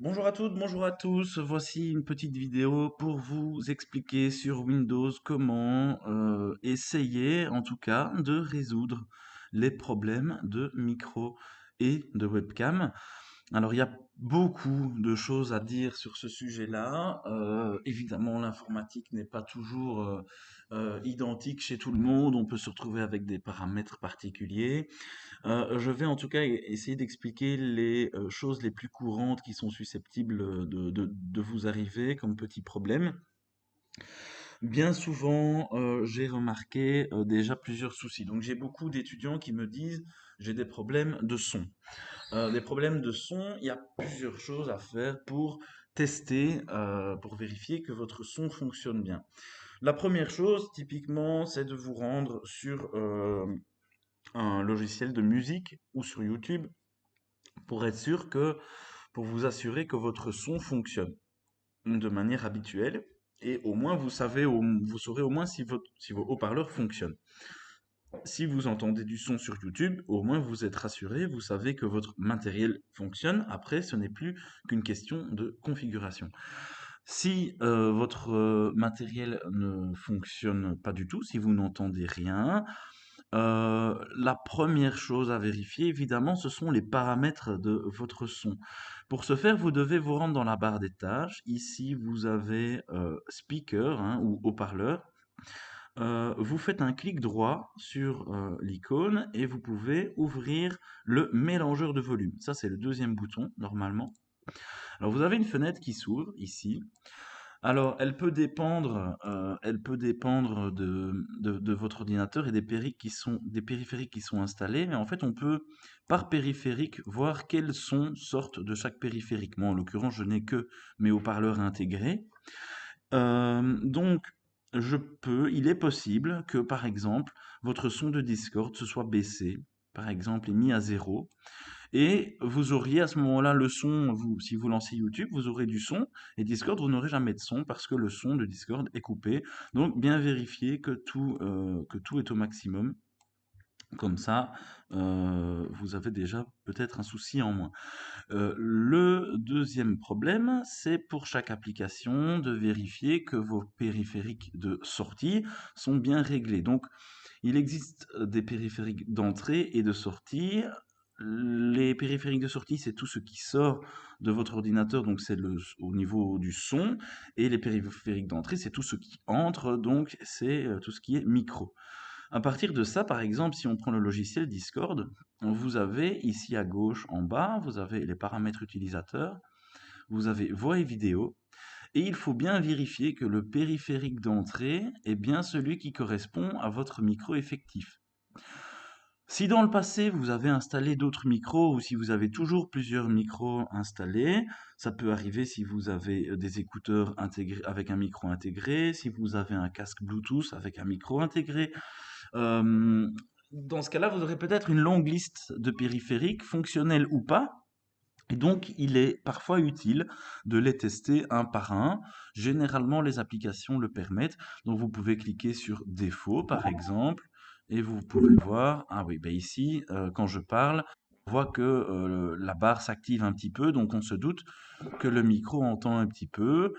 Bonjour à toutes, bonjour à tous. Voici une petite vidéo pour vous expliquer sur Windows comment essayer, en tout cas, de résoudre les problèmes de micro et de webcam. Alors, il y a beaucoup de choses à dire sur ce sujet-là. Évidemment, l'informatique n'est pas toujours identique chez tout le monde. On peut se retrouver avec des paramètres particuliers. Je vais en tout cas essayer d'expliquer les choses les plus courantes qui sont susceptibles de vous arriver comme petits problèmes. Bien souvent, j'ai remarqué déjà plusieurs soucis. Donc j'ai beaucoup d'étudiants qui me disent j'ai des problèmes de son. Des problèmes de son, il y a plusieurs choses à faire pour tester, pour vérifier que votre son fonctionne bien. La première chose, typiquement, c'est de vous rendre sur un logiciel de musique ou sur YouTube pour être sûr que, pour vous assurer que votre son fonctionne de manière habituelle. Et au moins, vous saurez au moins si vos haut-parleurs fonctionnent. Si vous entendez du son sur YouTube, au moins vous êtes rassuré, vous savez que votre matériel fonctionne. Après, ce n'est plus qu'une question de configuration. Si votre matériel ne fonctionne pas du tout, si vous n'entendez rien, la première chose à vérifier, évidemment, ce sont les paramètres de votre son. Pour ce faire, vous devez vous rendre dans la barre des tâches. Ici, vous avez speaker hein, ou haut-parleur. Vous faites un clic droit sur l'icône et vous pouvez ouvrir le mélangeur de volume. Ça, c'est le deuxième bouton, normalement. Alors, vous avez une fenêtre qui s'ouvre ici. Alors, elle peut dépendre de votre ordinateur et des périphériques qui sont installés, mais en fait, on peut, par périphérique, voir quels sons sortent de chaque périphérique. Moi, en l'occurrence, je n'ai que mes haut-parleurs intégrés. Donc, il est possible que, par exemple, votre son de Discord se soit baissé, par exemple, et mis à zéro. Et vous auriez à ce moment-là le son, si vous lancez YouTube, vous aurez du son, et Discord, vous n'aurez jamais de son parce que le son de Discord est coupé. Donc, bien vérifier que tout est au maximum. Comme ça, vous avez déjà peut-être un souci en moins. Le deuxième problème, c'est pour chaque application de vérifier que vos périphériques de sortie sont bien réglés. Donc, il existe des périphériques d'entrée et de sortie. Les périphériques de sortie, c'est tout ce qui sort de votre ordinateur, donc c'est au niveau du son. Et les périphériques d'entrée, c'est tout ce qui entre, donc c'est tout ce qui est micro. À partir de ça, par exemple, si on prend le logiciel Discord, vous avez ici à gauche en bas, vous avez les paramètres utilisateurs, vous avez voix et vidéo, et il faut bien vérifier que le périphérique d'entrée est bien celui qui correspond à votre micro effectif. Si dans le passé vous avez installé d'autres micros ou si vous avez toujours plusieurs micros installés, ça peut arriver si vous avez des écouteurs intégrés avec un micro intégré, si vous avez un casque Bluetooth avec un micro intégré. euh, Dans ce cas-là, vous aurez peut-être une longue liste de périphériques, fonctionnels ou pas. Et donc, il est parfois utile de les tester un par un. Généralement, les applications le permettent. Donc, vous pouvez cliquer sur Défaut, par exemple, et vous pouvez voir, ah oui, ben ici, quand je parle, on voit que la barre s'active un petit peu, donc on se doute que le micro entend un petit peu.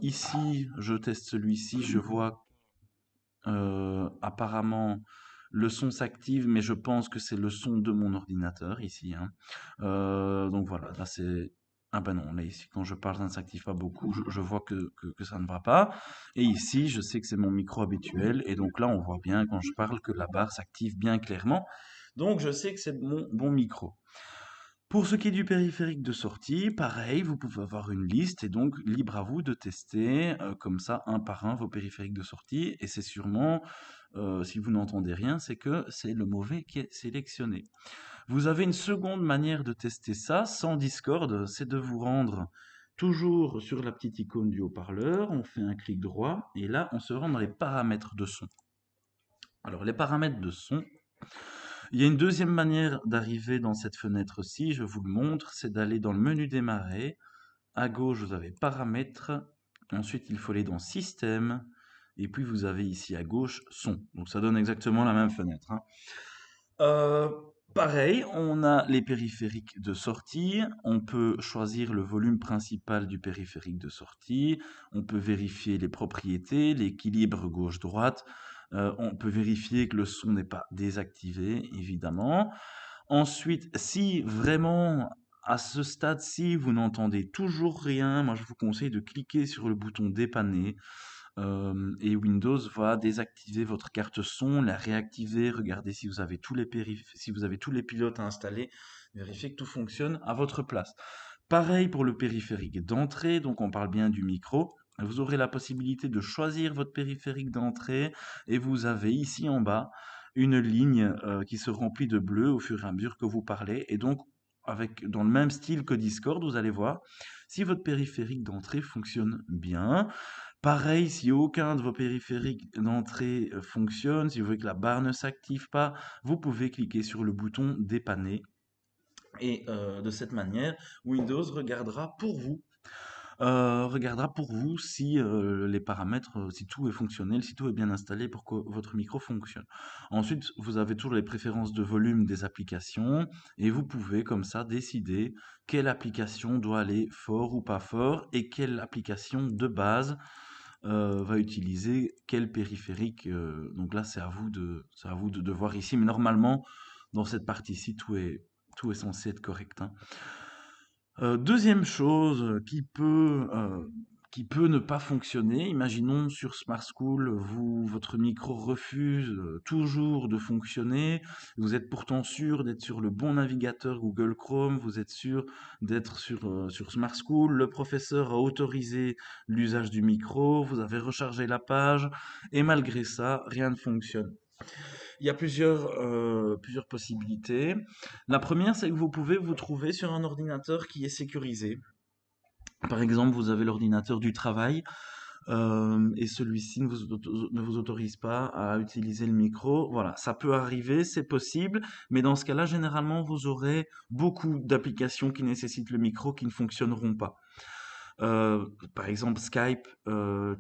Ici, je teste celui-ci, je vois apparemment le son s'active, mais je pense que c'est le son de mon ordinateur ici, hein. Donc voilà, là c'est... Ah ben non, là ici, quand je parle, ça ne s'active pas beaucoup, je vois que ça ne va pas. Et ici, je sais que c'est mon micro habituel, et donc là, on voit bien quand je parle que la barre s'active bien clairement. Donc je sais que c'est mon bon micro. Pour ce qui est du périphérique de sortie, pareil, vous pouvez avoir une liste et donc libre à vous de tester comme ça un par un vos périphériques de sortie et c'est sûrement, si vous n'entendez rien, c'est que c'est le mauvais qui est sélectionné. Vous avez une seconde manière de tester ça sans Discord, c'est de vous rendre toujours sur la petite icône du haut-parleur, on fait un clic droit et là on se rend dans les paramètres de son. Alors les paramètres de son, il y a une deuxième manière d'arriver dans cette fenêtre-ci, je vous le montre, c'est d'aller dans le menu démarrer. À gauche, vous avez paramètres. Ensuite, il faut aller dans système. Et puis, vous avez ici à gauche son. Donc, ça donne exactement la même fenêtre, hein. Euh, Pareil, on a les périphériques de sortie. On peut choisir le volume principal du périphérique de sortie. On peut vérifier les propriétés, l'équilibre gauche-droite. On peut vérifier que le son n'est pas désactivé, évidemment. Ensuite, si vraiment à ce stade-ci vous n'entendez toujours rien, moi je vous conseille de cliquer sur le bouton dépanner. Et Windows va désactiver votre carte son, la réactiver, regarder si vous avez si vous avez tous les pilotes à installer, vérifier que tout fonctionne à votre place. Pareil pour le périphérique d'entrée, donc on parle bien du micro. Vous aurez la possibilité de choisir votre périphérique d'entrée et vous avez ici en bas une ligne qui se remplit de bleu au fur et à mesure que vous parlez. Et donc, dans le même style que Discord, vous allez voir si votre périphérique d'entrée fonctionne bien. Pareil, si aucun de vos périphériques d'entrée fonctionne, si vous voyez que la barre ne s'active pas, vous pouvez cliquer sur le bouton dépanner. Et de cette manière, Windows regardera pour vous si les paramètres, si tout est fonctionnel, si tout est bien installé pour que votre micro fonctionne. Ensuite, vous avez toujours les préférences de volume des applications et vous pouvez comme ça décider quelle application doit aller fort ou pas fort et quelle application de base va utiliser quel périphérique. Donc là, c'est à vous de voir ici. Mais normalement, dans cette partie-ci, tout est censé être correct, hein. Deuxième chose qui peut ne pas fonctionner, imaginons sur Smart School, votre micro refuse toujours de fonctionner, vous êtes pourtant sûr d'être sur le bon navigateur Google Chrome, vous êtes sûr d'être sur Smart School, le professeur a autorisé l'usage du micro, vous avez rechargé la page, et malgré ça, rien ne fonctionne. Il y a plusieurs possibilités. La première, c'est que vous pouvez vous trouver sur un ordinateur qui est sécurisé. Par exemple, vous avez l'ordinateur du travail et celui-ci ne vous autorise pas à utiliser le micro. Voilà, ça peut arriver, c'est possible, mais dans ce cas-là, généralement, vous aurez beaucoup d'applications qui nécessitent le micro qui ne fonctionneront pas. Par exemple, Skype,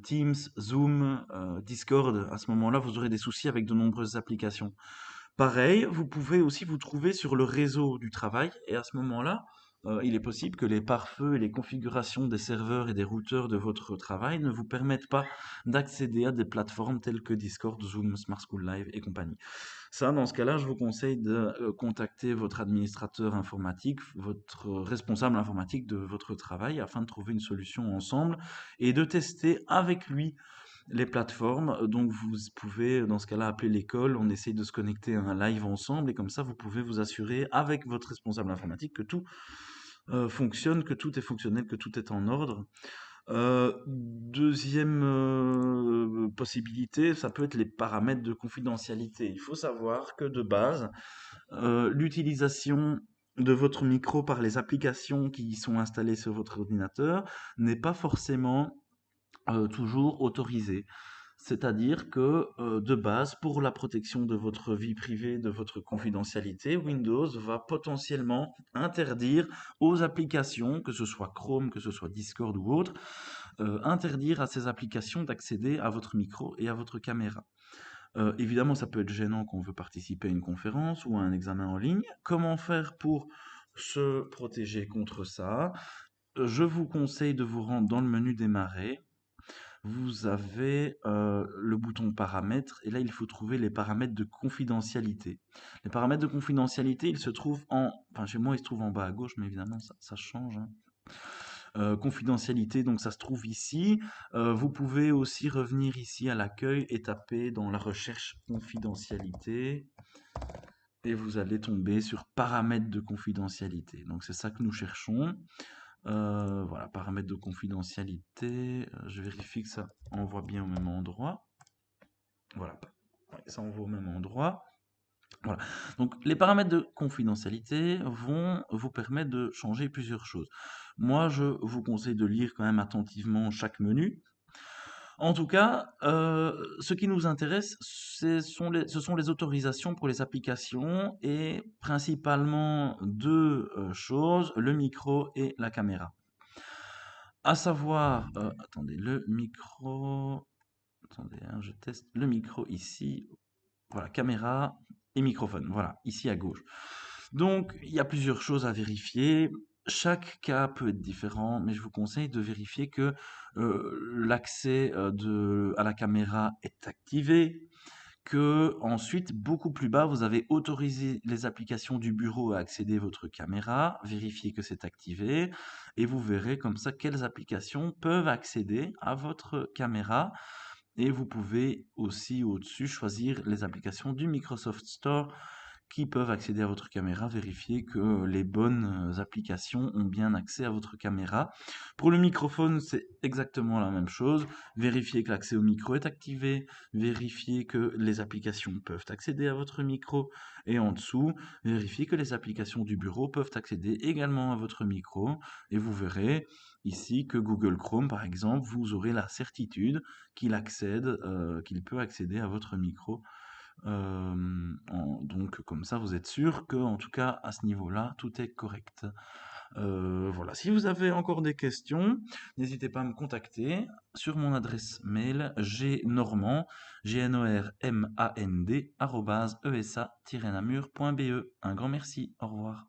Teams, Zoom, Discord. À ce moment-là, vous aurez des soucis avec de nombreuses applications. Pareil, vous pouvez aussi vous trouver sur le réseau du travail et à ce moment-là, il est possible que les pare-feux et les configurations des serveurs et des routeurs de votre travail ne vous permettent pas d'accéder à des plateformes telles que Discord, Zoom, Smart School Live et compagnie. Ça, dans ce cas-là, je vous conseille de contacter votre administrateur informatique, votre responsable informatique de votre travail afin de trouver une solution ensemble et de tester avec lui les plateformes. Donc vous pouvez dans ce cas-là appeler l'école, on essaye de se connecter à un live ensemble et comme ça vous pouvez vous assurer avec votre responsable informatique que tout fonctionne, que tout est fonctionnel, que tout est en ordre. Deuxième possibilité, ça peut être les paramètres de confidentialité. Il faut savoir que de base, l'utilisation de votre micro par les applications qui sont installées sur votre ordinateur n'est pas forcément toujours autorisée. C'est-à-dire que, de base, pour la protection de votre vie privée, de votre confidentialité, Windows va potentiellement interdire aux applications, que ce soit Chrome, que ce soit Discord ou autre, interdire à ces applications d'accéder à votre micro et à votre caméra. Évidemment, ça peut être gênant quand on veut participer à une conférence ou à un examen en ligne. Comment faire pour se protéger contre ça? Je vous conseille de vous rendre dans le menu démarrer. Vous avez le bouton paramètres et là il faut trouver les paramètres de confidentialité. Les paramètres de confidentialité, ils se trouvent enfin chez moi ils se trouvent en bas à gauche, mais évidemment ça change, hein. Confidentialité, donc ça se trouve ici. Vous pouvez aussi revenir ici à l'accueil et taper dans la recherche confidentialité et vous allez tomber sur paramètres de confidentialité. Donc c'est ça que nous cherchons. Voilà, paramètres de confidentialité. Je vérifie que ça envoie bien au même endroit. Voilà, ouais, ça envoie au même endroit. Voilà. Donc les paramètres de confidentialité vont vous permettre de changer plusieurs choses. Moi, je vous conseille de lire quand même attentivement chaque menu. En tout cas, ce qui nous intéresse, ce sont les autorisations pour les applications et principalement deux choses, le micro et la caméra. À savoir, attendez, le micro, attendez, hein, je teste le micro ici. Voilà, caméra. et microphone. Voilà, ici à gauche. Donc, il y a plusieurs choses à vérifier. Chaque cas peut être différent, mais je vous conseille de vérifier que l'accès à la caméra est activé, que ensuite, beaucoup plus bas, vous avez autorisé les applications du bureau à accéder à votre caméra, vérifiez que c'est activé, et vous verrez comme ça quelles applications peuvent accéder à votre caméra. Et vous pouvez aussi au-dessus choisir les applications du Microsoft Store qui peuvent accéder à votre caméra, vérifier que les bonnes applications ont bien accès à votre caméra. Pour le microphone, c'est exactement la même chose. Vérifier que l'accès au micro est activé, vérifier que les applications peuvent accéder à votre micro, et en dessous, vérifier que les applications du bureau peuvent accéder également à votre micro, et vous verrez ici que Google Chrome, par exemple, vous aurez la certitude qu'il peut accéder à votre micro. Donc comme ça, vous êtes sûr que, en tout cas, à ce niveau-là, tout est correct. Voilà. Si vous avez encore des questions, n'hésitez pas à me contacter sur mon adresse mail gnormand, gnormand, @esa-namur.be. Un grand merci. Au revoir.